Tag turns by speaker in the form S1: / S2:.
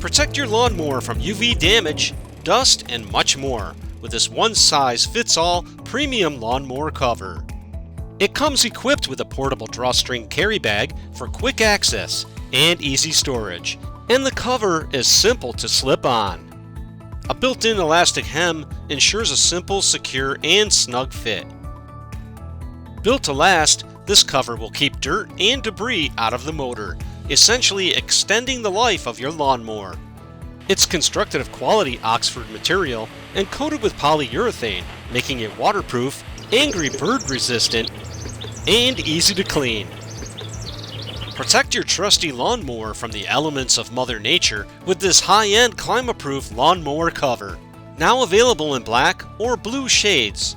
S1: Protect your lawnmower from UV damage, dust, and much more with this one-size-fits-all premium lawnmower cover. It comes equipped with a portable drawstring carry bag for quick access and easy storage, and the cover is simple to slip on. A built-in elastic hem ensures a simple, secure, and snug fit. Built to last, this cover will keep dirt and debris out of the motor, essentially extending the life of your lawnmower. It's constructed of quality Oxford material and coated with polyurethane, making it waterproof, angry bird resistant, and easy to clean. Protect your trusty lawnmower from the elements of Mother Nature with this high-end climate-proof lawnmower cover. Now available in black or blue shades.